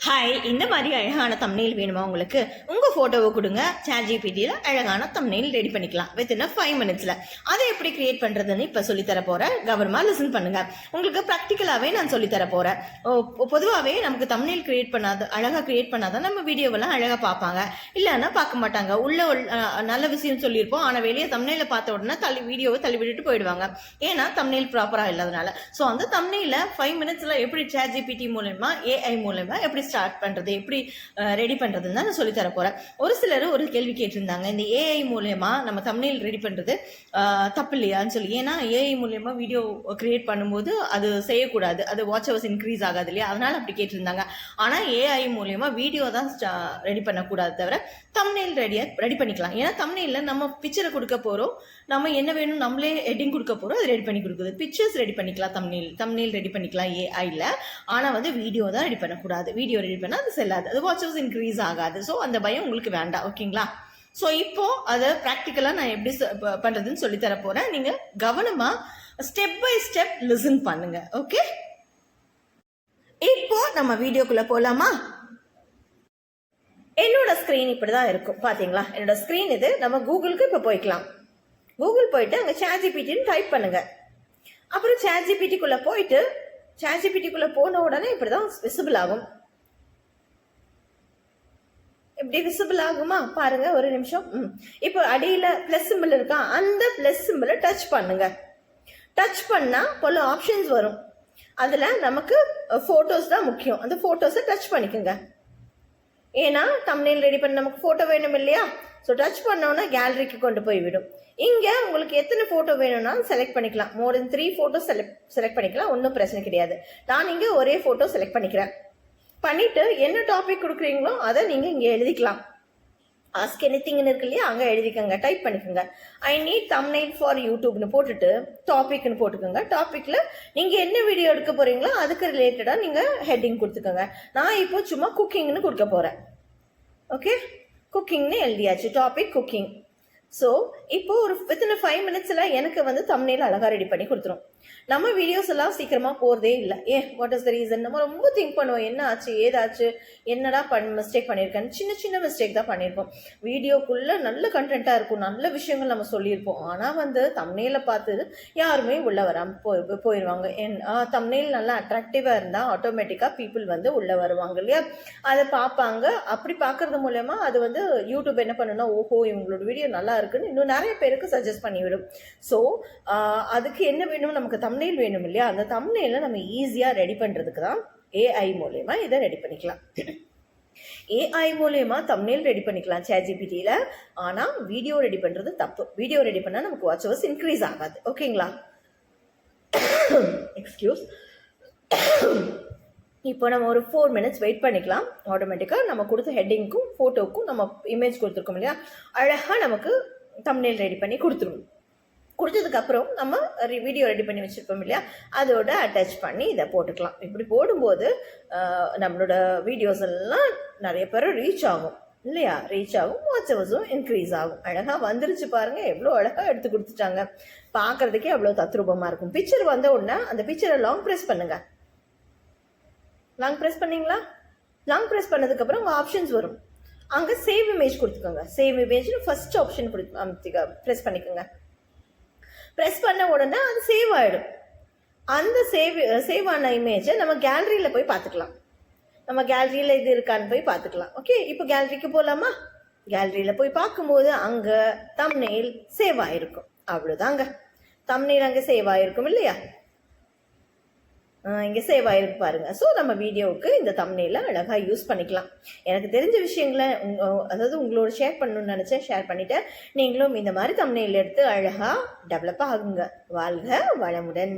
Hi, இந்த மாதிரி அழகான தம்ப்நெயில் வேணுமா உங்களுக்கு? உங்கள் ஃபோட்டோவை கொடுங்க, ChatGPTயில் அழகான தம்ப்நெயில் ரெடி பண்ணிக்கலாம் வித்தின் 5 மினிட்ஸில். அதை எப்படி கிரியேட் பண்ணுறதுன்னு இப்போ சொல்லித்தர போகிறேன். கவனமாக லிசன் பண்ணுங்கள். உங்களுக்கு ப்ராக்டிக்கலாகவே நான் சொல்லித்தர போகிறேன். பொதுவாகவே நமக்கு தம்ப்நெயில் அழகாக கிரியேட் பண்ணாதான் நம்ம வீடியோவெல்லாம் அழகாக பார்ப்பாங்க. இல்லைன்னா பார்க்க மாட்டாங்க. உள்ள நல்ல விஷயம் சொல்லியிருப்போம், ஆனால் வெளியே தம்ப்நெயிலை பார்த்த உடனே வீடியோவை தள்ளி விட்டுட்டு போயிடுவாங்க. ஏன்னா தம்ப்நெயில் ப்ராப்பராக இல்லாதனால. ஸோ அந்த தம்ப்நெயிலை 5 மினிட்ஸில் எப்படி ChatGPT மூலமா AI மூலமா எப்படி ஸ்டார்ட் பண்ணுறது, எப்படி ரெடி பண்ணுறதுன்னு தான் நான் சொல்லித்தர போகிறேன். ஒரு சிலர் ஒரு கேள்வி கேட்டிருந்தாங்க, இந்த AI மூலயமா நம்ம தம்ப்நெயில் ரெடி பண்ணுறது தப்பு இல்லையான்னு சொல்லி. ஏன்னா AI மூலயமா வீடியோ கிரியேட் பண்ணும்போது அது செய்யக்கூடாது, அது வாட்ச் ஹவர்ஸ் இன்க்ரீஸ் ஆகாது இல்லையா, அதனால அப்படி கேட்டிருந்தாங்க. ஆனால் AI மூலயமா வீடியோ தான் ரெடி பண்ணக்கூடாது, தவிர தம்ப்நெயில் ரெடி பண்ணிக்கலாம். ஏன்னா தம்ப்நெயிலில் நம்ம பிக்சரை கொடுக்க போகிறோம், நம்ம என்ன வேணும் நம்மளே ஹெட்டிங் கொடுக்க போகிறோம், அது ரெடி பண்ணி கொடுக்குது. பிக்சர்ஸ் ரெடி பண்ணிக்கலாம், தம்ப்நெயில் ரெடி பண்ணிக்கலாம் AIயில். ஆனால் வந்து வீடியோ தான் ரெடி பண்ணக்கூடாது. வீடியோ ரெடி பண்ணால் அது செல்லாது, அது வாட்ச் ஹவர்ஸ் இன்க்ரீஸ் ஆகாது. ஸோ அந்த பயம் உங்களுக்கு வேண்டாம், ஓகேங்களா? ஸோ இப்போ அதை ப்ராக்டிக்கலாக நான் எப்படி பண்ணுறதுன்னு சொல்லித்தர போகிறேன். நீங்கள் கவனமாக ஸ்டெப் பை ஸ்டெப் லிசன் பண்ணுங்க, ஓகே? இப்போ நம்ம வீடியோக்குள்ளே போகலாமா? என்னோட ஸ்க்ரீன் இப்படி தான் இருக்கும், பார்த்தீங்களா? என்னோட ஸ்க்ரீன் இது. நம்ம கூகுளுக்கு இப்போ போய்க்கலாம். கூகுள் போயிட்டு அங்கே ChatGPTன்னு டைப் பண்ணுங்க. அப்புறம் ChatGPTக்குள்ளே போயிட்டு ChatGPTக்குள்ளே போன உடனே இப்படி தான் விசிபிள் ஆகும். இப்படி விசிபிள் ஆகுமா பாருங்க, ஒரு நிமிஷம். இப்போ அடியில் ப்ளஸ் சிம்பிள் இருக்கா, அந்த ப்ளஸ் சிம்பிளை டச் பண்ணுங்க. டச் பண்ணால் பல ஆப்ஷன்ஸ் வரும். அதில் நமக்கு ஃபோட்டோஸ் தான் முக்கியம். அந்த ஃபோட்டோஸை டச் பண்ணிக்கோங்க. ஏன்னா தம்ப்நெயில் ரெடி பண்ண நமக்கு ஃபோட்டோ வேணும் இல்லையா? ஸோ டச் பண்ணோன்னா கேலரிக்கு கொண்டு போய் விடும். இங்கே உங்களுக்கு எத்தனை ஃபோட்டோ வேணும்னாலும் செலக்ட் பண்ணிக்கலாம். மோர் தென் 3 ஃபோட்டோஸ் செலக்ட் பண்ணிக்கலாம், ஒன்றும் பிரச்சனை கிடையாது. நான் இங்கே ஒரே ஃபோட்டோ செலக்ட் பண்ணிக்கிறேன். பண்ணிவிட்டு என்ன டாபிக் கொடுக்குறீங்களோ அதை நீங்கள் இங்கே எழுதிக்கலாம். ஆஸ்க் எனிதிங்னு இருக்கு இல்லையா, அங்கே எழுதிக்கோங்க, டைப் பண்ணிக்கோங்க. ஐ நீட் தம்ப்நெயில் ஃபார் யூடியூப்னு போட்டுட்டு டாபிக்னு போட்டுக்கோங்க. டாப்பிக்கில் நீங்கள் என்ன வீடியோ எடுக்க போகிறீங்களோ அதுக்கு ரிலேட்டடாக நீங்கள் ஹெட்டிங் கொடுத்துக்கோங்க. நான் இப்போ சும்மா குக்கிங்னு கொடுக்க போகிறேன். ஓகே, குக்கிங்னு எழுதியாச்சு, டாபிக் குக்கிங். ஸோ இப்போ ஒரு வித்தின் 5 மினிட்ஸில் எனக்கு வந்து தம்ப்நெயில் அழகாக ரெடி பண்ணி கொடுத்துரும். நம்ம வீடியோஸ் எல்லாம் சீக்கிரமாக போகிறதே இல்லை. What is the reason? நம்ம ரொம்ப திங்க் பண்ணுவோம், என்ன ஆச்சு ஏதாச்சு, என்னடா மிஸ்டேக் பண்ணியிருக்கேன். சின்ன மிஸ்டேக் தான் பண்ணியிருப்போம். வீடியோக்குள்ளே நல்ல கண்டென்ட்டாக இருக்கும், நல்ல விஷயங்கள் நம்ம சொல்லியிருப்போம். ஆனால் வந்து தம்ப்நெயிலை பார்த்து யாருமே உள்ளே வராமல் போயிடுவாங்க. தம்ப்நெயில் நல்லா அட்ராக்டிவாக இருந்தால் ஆட்டோமேட்டிக்காக பீப்புள் வந்து உள்ளே வருவாங்க இல்லையா, அதை பார்ப்பாங்க. அப்படி பார்க்கறது மூலமா அது வந்து யூடியூப் என்ன பண்ணுன்னா, ஓஹோ இவங்களோட வீடியோ நல்லா இருக்குன்னு இன்னும் நிறைய பேருக்கு சஜஸ்ட் பண்ணிவிடும். ஸோ அதுக்கு என்ன வேணும், நமக்கு தம்ப்நெயில் வேணும் இல்லையா? அந்த தம்ப்நெயிலை நம்ம ஈஸியாக ரெடி பண்ணுறதுக்கு தான் AI மூலமா இதை ரெடி பண்ணிக்கலாம். AI மூலமா தம்ப்நெயில் ரெடி பண்ணிக்கலாம் ChatGPTயில். ஆனால் வீடியோ ரெடி பண்ணுறது தப்பு. வீடியோ ரெடி பண்ணால் நமக்கு வாட்ச் ஹவர்ஸ் இன்க்ரீஸ் ஆகாது, ஓகேங்களா? எக்ஸ்கியூஸ். இப்போ நம்ம ஒரு 4 மினிட்ஸ் வெயிட் பண்ணிக்கலாம். ஆட்டோமேட்டிக்காக நம்ம கொடுத்த ஹெட்டிங்க்கும் ஃபோட்டோவுக்கும் நம்ம இமேஜ் கொடுத்துருக்கோம் இல்லையா, அழகாக நமக்கு தம்ப்நெயில் ரெடி பண்ணி கொடுத்ததுக்கப்புறம் நம்ம வீடியோ ரெடி பண்ணி வச்சுருப்போம் இல்லையா, அதோட அட்டாச் பண்ணி இதை போட்டுக்கலாம். இப்படி போடும்போது நம்மளோட வீடியோஸ் எல்லாம் நிறைய பேர் ரீச் ஆகும் இல்லையா, ரீச் ஆகும், வாட்ச் ஹவர்ஸும் இன்க்ரீஸ் ஆகும். அழகாக வந்துருச்சு பாருங்கள், எவ்வளோ அழகாக எடுத்து கொடுத்துட்டாங்க. பார்க்குறதுக்கே அவ்வளோ தத்ரூபமாக இருக்கும். பிக்சர் வந்த உடனே அந்த பிக்சரை லாங் ப்ரெஸ் பண்ணுங்கள். லாங் ப்ரெஸ் பண்ணிங்களா? லாங் ப்ரெஸ் பண்ணதுக்கப்புறம் உங்கள் ஆப்ஷன்ஸ் வரும். அங்கே சேவ் இமேஜ் கொடுத்துக்கோங்க. சேவ் இமேஜ்னு ஃபர்ஸ்ட் ஆப்ஷன் ப்ரெஸ் பண்ணிக்கோங்க. ப்ரெஸ் பண்ண உடனே அது சேவ் ஆகிடும். அந்த சேவ் ஆன இமேஜை நம்ம கேலரியில் போய் பார்த்துக்கலாம். நம்ம கேலரியில் இது இருக்கான்னு போய் பார்த்துக்கலாம். ஓகே, இப்போ கேலரிக்கு போகலாமா? கேலரியில் போய் பார்க்கும்போது அங்கே தம்ப்நெயில் சேவ் ஆகிருக்கும். அவ்வளோதாங்க, தம்ப்நெயில் அங்கே சேவ் ஆகிருக்கும் இல்லையா? இங்கே சேவ் ஆகிருக்கு பாருங்கள். ஸோ நம்ம வீடியோவுக்கு இந்த தம்ப்நெயிலை அழகாக யூஸ் பண்ணிக்கலாம். எனக்கு தெரிஞ்ச விஷயங்களை அதாவது உங்களோட ஷேர் பண்ணணும்னு நினச்சேன், ஷேர் பண்ணிவிட்டேன். நீங்களும் இந்த மாதிரி தம்ப்நெயில் எடுத்து அழகாக டெவலப் ஆகுங்க. வாழ்க வளமுடன்.